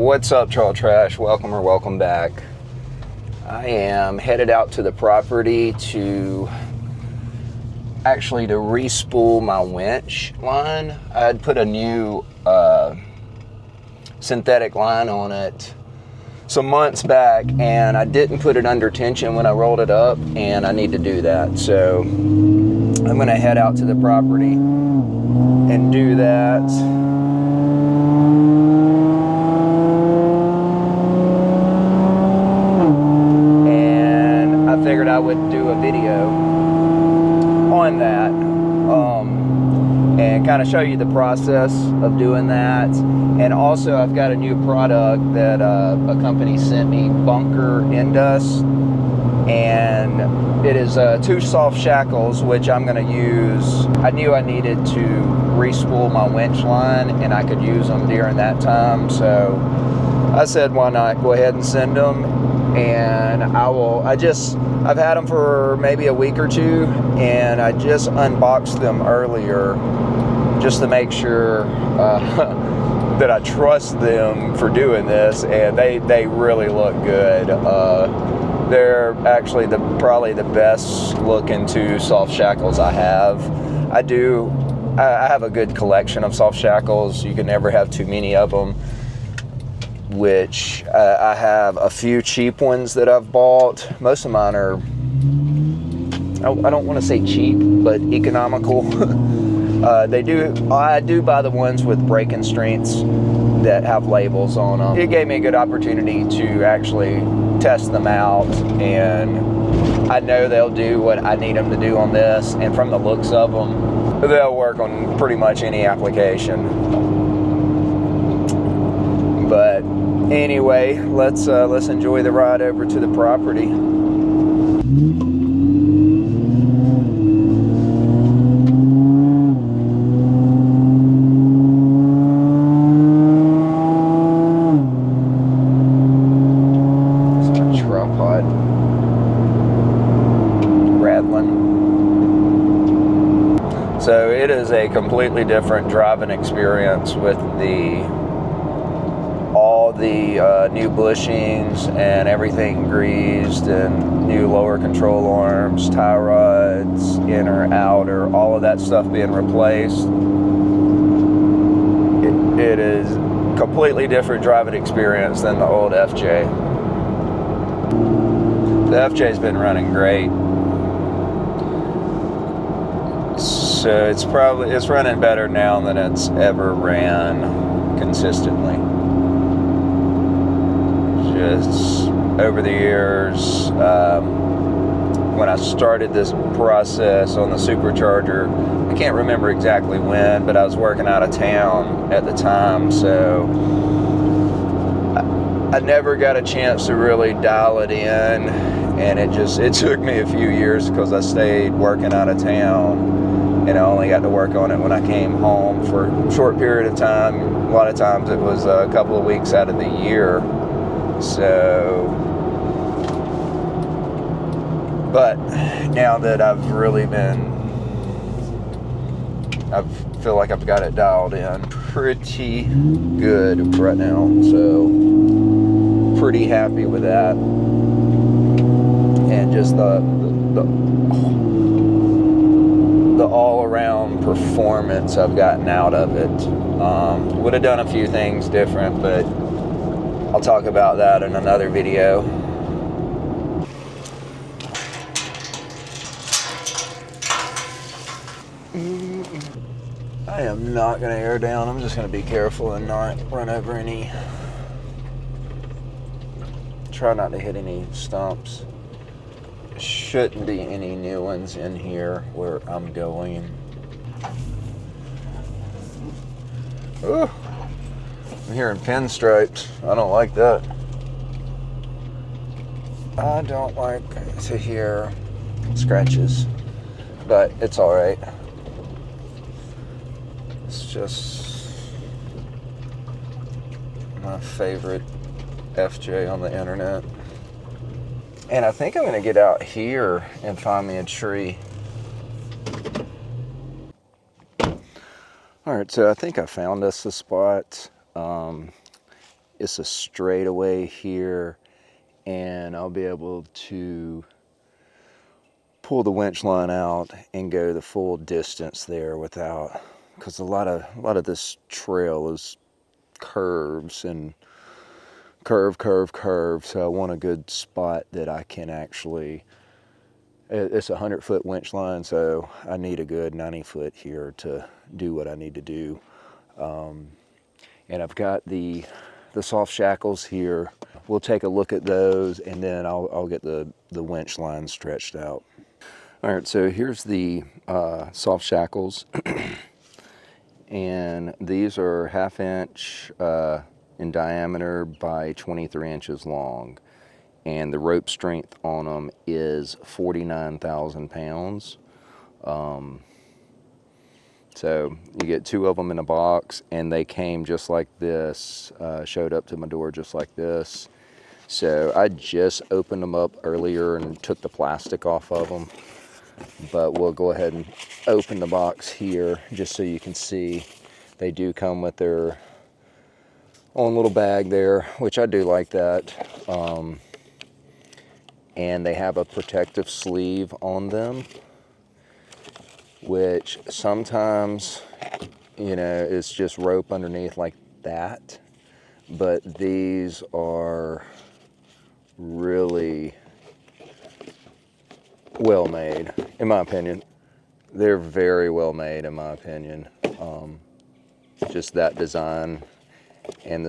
What's up, Trail Trash? Welcome back. I am headed out to the property to respool my winch line. I'd put a new synthetic line on it some months back, and I didn't put it under tension when I rolled it up, and I need to do that. So I'm going to head out to the property and do that. And I figured I would do a video on that and kind of show you the process of doing that. And also I've got a new product that a company sent me, Bunker Indust, and it is 2 soft shackles, which I'm going to use. I knew I needed to respool my winch line, and I could use them during that time, so I said, why not go ahead and send them. And I've had them for maybe a week or two, and I just unboxed them earlier just to make sure that I trust them for doing this, and they really look good. They're actually probably the best looking 2 soft shackles I have. I have a good collection of soft shackles. You can never have too many of them, which I have a few cheap ones that I've bought. Most of mine are, I don't want to say cheap, but economical. I do buy the ones with breaking strengths that have labels on them. It gave me a good opportunity to actually test them out, and I know they'll do what I need them to do on this, and from the looks of them, they'll work on pretty much any application. But anyway, let's enjoy the ride over to the property. So it is a completely different driving experience with all the new bushings and everything greased, and new lower control arms, tie rods, inner, outer, all of that stuff being replaced. It is completely different driving experience than the old FJ. The FJ's been running great. So it's running better now than it's ever ran consistently. Just over the years, when I started this process on the supercharger, I can't remember exactly when, but I was working out of town at the time, so I never got a chance to really dial it in, and it took me a few years because I stayed working out of town. And I only got to work on it when I came home for a short period of time. A lot of times it was a couple of weeks out of the year. So, but now that I feel like I've got it dialed in pretty good right now. So, pretty happy with that. And just the all-around performance I've gotten out of it. Would have done a few things different, but I'll talk about that in another video. I am not going to air down. I'm just going to be careful and not run over any. Try not to hit any stumps. Shouldn't be any new ones in here where I'm going. Ooh, I'm hearing pinstripes. I don't like that. I don't like to hear scratches, but it's all right. It's just my favorite FJ on the internet. And I think I'm going to get out here and find me a tree. All right, so I think I found us a spot. it's a straightaway here, and I'll be able to pull the winch line out and go the full distance there without, because a lot of this trail is curves and curve, so I want a good spot that I can actually, it's a 100-foot winch line, so I need a good 90-foot here to do what I need to do. And I've got the soft shackles here. We'll take a look at those, and then I'll get the winch line stretched out. All right, so here's the soft shackles, and these are 1/2 inch in diameter by 23 inches long, and the rope strength on them is 49,000 pounds. So you get 2 of them in a box, and they came just like this, showed up to my door just like this. So I just opened them up earlier and took the plastic off of them, but we'll go ahead and open the box here just so you can see. They do come with their own little bag there, which I do like that. And they have a protective sleeve on them, which sometimes, you know, it's just rope underneath like that. But these are really well made, in my opinion. They're very well made, in my opinion. Just that design, and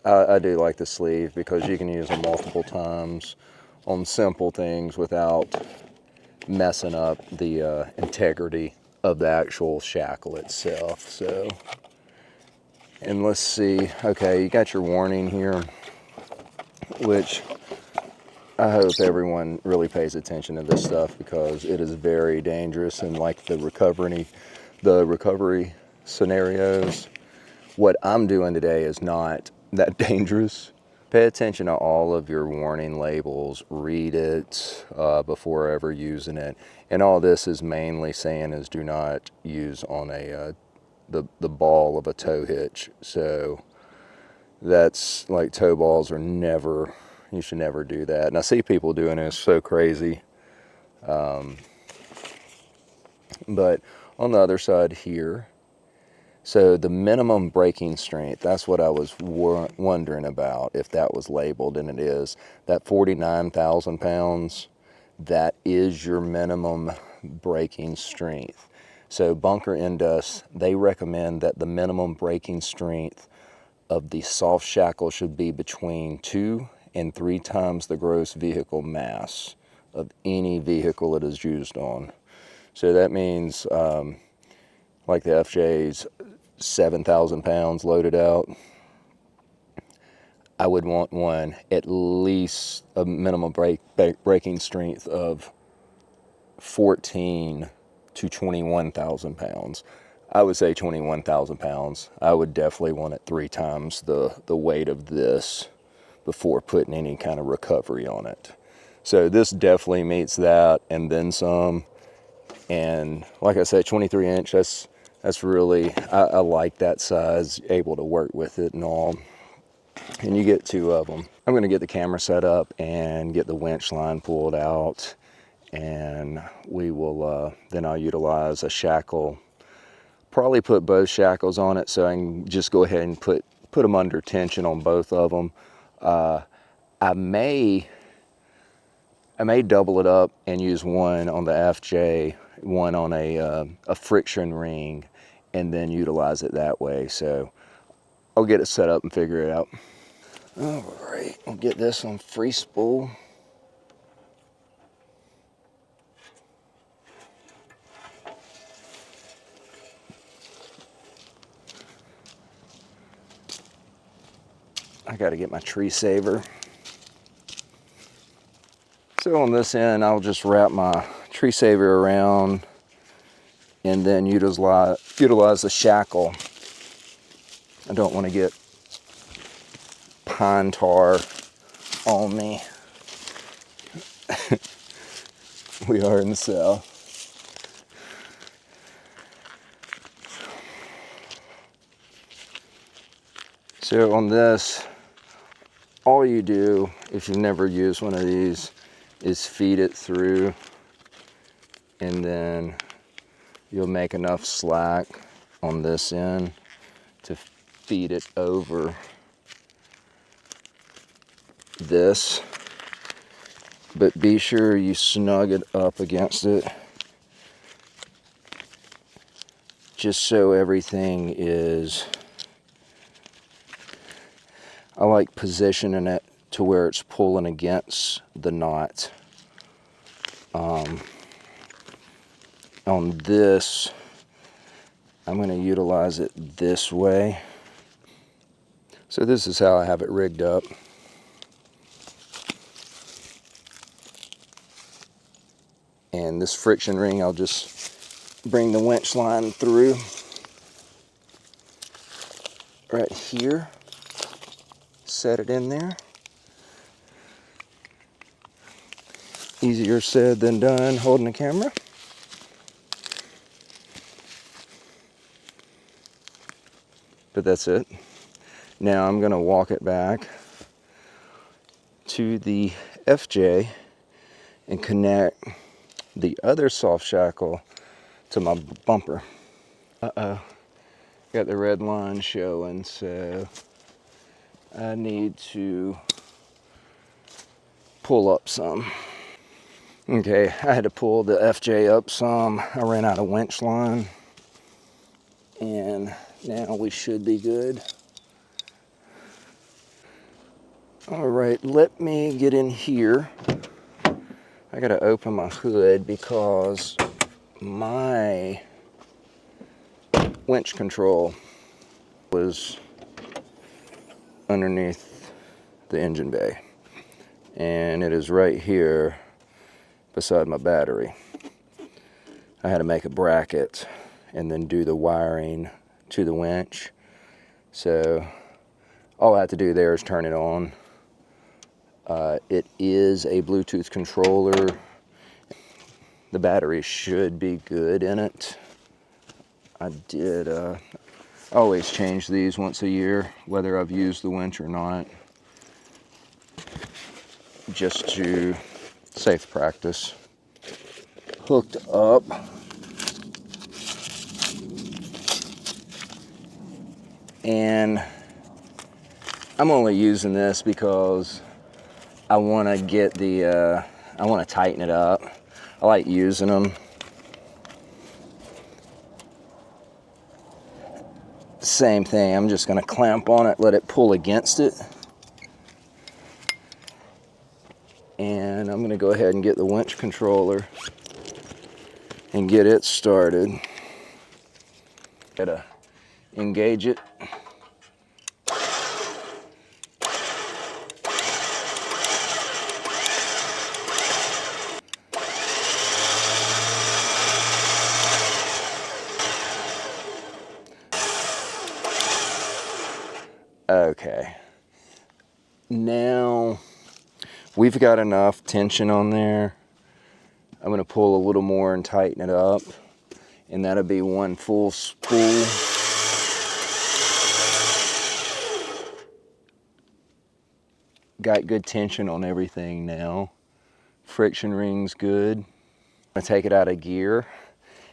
I do like the sleeve because you can use them multiple times on simple things without messing up the integrity of the actual shackle itself. So, and let's see, okay, you got your warning here, which I hope everyone really pays attention to this stuff because it is very dangerous, and like the recovery scenarios. What I'm doing today is not that dangerous. Pay attention to all of your warning labels, read it before ever using it. And all this is mainly saying is do not use on the ball of a tow hitch. So that's like tow balls are never, you should never do that. And I see people doing it, it's so crazy. But on the other side here, so the minimum braking strength, that's what I was wondering about, if that was labeled, and it is. That 49,000 pounds, that is your minimum braking strength. So Bunker Indust, they recommend that the minimum braking strength of the soft shackle should be between 2 and 3 times the gross vehicle mass of any vehicle it is used on. So that means like the FJ's 7,000 pounds loaded out, I would want one at least a minimum braking strength of 14 to 21,000 pounds. I would say 21,000 pounds. I would definitely want it 3 times the weight of this before putting any kind of recovery on it. So this definitely meets that and then some. And like I said, 23 inch, that's really, I like that size, able to work with it and all. And you get 2 of them. I'm gonna get the camera set up and get the winch line pulled out, and we will, then I'll utilize a shackle. Probably put both shackles on it so I can just go ahead and put them under tension on both of them. I may double it up and use one on the FJ, one on a friction ring, and then utilize it that way. So I'll get it set up and figure it out. All right, we'll get this on free spool. I got to get my tree saver. So on this end, I'll just wrap my tree saver around and then utilize the shackle. I don't want to get pine tar on me. We are in the south. So on this, all you do, if you've never used one of these, is feed it through, and then you'll make enough slack on this end to feed it over this. But be sure you snug it up against it, just so everything is, I like positioning it to where it's pulling against the knot. On this, I'm going to utilize it this way. So this is how I have it rigged up. And this friction ring, I'll just bring the winch line through right here, set it in there. Easier said than done holding the camera. But that's it. Now I'm going to walk it back to the FJ and connect the other soft shackle to my bumper. Uh-oh, got the red line showing, so I need to pull up some. Okay, I had to pull the FJ up some. I ran out of winch line, and now we should be good. All right, let me get in here. I gotta open my hood because my winch control was underneath the engine bay, and it is right here beside my battery. I had to make a bracket and then do the wiring to the winch. So all I have to do there is turn it on. It is a Bluetooth controller. The battery should be good in it. I did always change these once a year, whether I've used the winch or not, just to safe practice. Hooked up. And I'm only using this because I want to get the, I want to tighten it up. I like using them. Same thing, I'm just going to clamp on it, let it pull against it. And I'm going to go ahead and get the winch controller and get it started. Gotta engage it. Okay, now we've got enough tension on there. I'm going to pull a little more and tighten it up, and that'll be one full spool. Got good tension on everything now. Friction ring's good. I'm going to take it out of gear,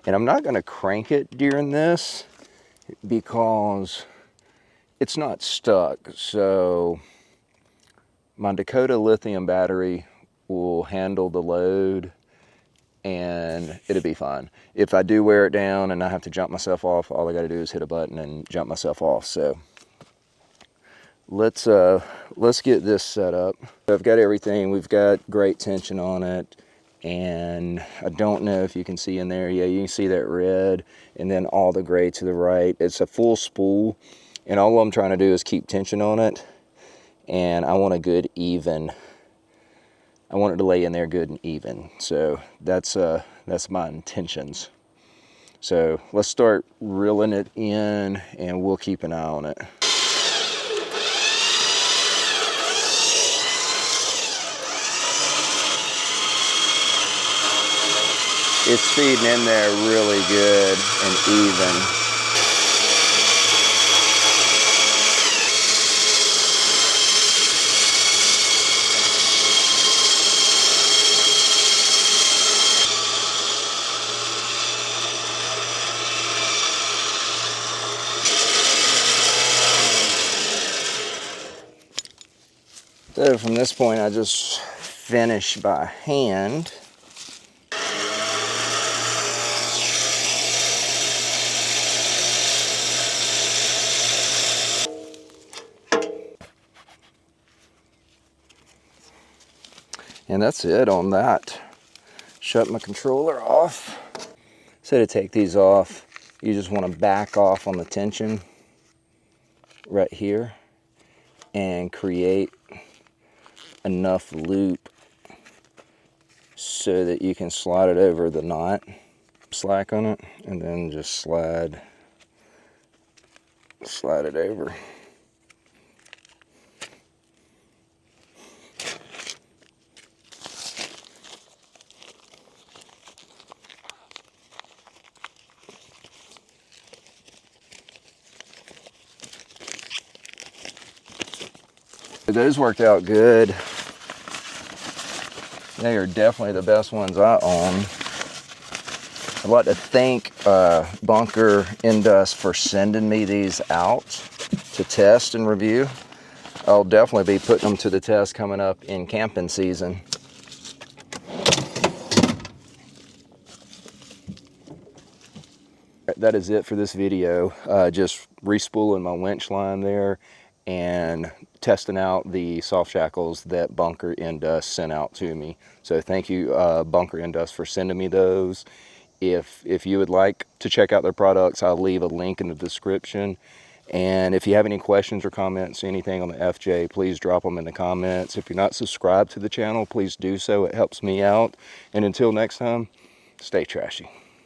and I'm not going to crank it during this because it's not stuck. So my Dakota lithium battery will handle the load and it'll be fine. If I do wear it down and I have to jump myself off, all I got to do is hit a button and jump myself off. So let's get this set up. I've got everything. We've got great tension on it, and I don't know if you can see in there. Yeah, you can see that red and then all the gray to the right. It's a full spool, and all I'm trying to do is keep tension on it, and I want a good even. I want it to lay in there good and even. So that's my intentions. So let's start reeling it in, and we'll keep an eye on it. It's feeding in there really good and even. So from this point, I just finish by hand. And that's it on that. Shut my controller off. So to take these off, you just want to back off on the tension right here and create enough loop so that you can slide it over the knot. Slack on it, and then just slide it over. Those worked out good. They are definitely the best ones I own. I'd like to thank Bunker Indust for sending me these out to test and review. I'll definitely be putting them to the test coming up in camping season. That is it for this video. Just respooling my winch line there and testing out the soft shackles that Bunker Indust sent out to me. So thank you, Bunker Indust, for sending me those. If you would like to check out their products, I'll leave a link in the description. And if you have any questions or comments, anything on the FJ, please drop them in the comments. If you're not subscribed to the channel, please do so. It helps me out. And until next time, stay trashy.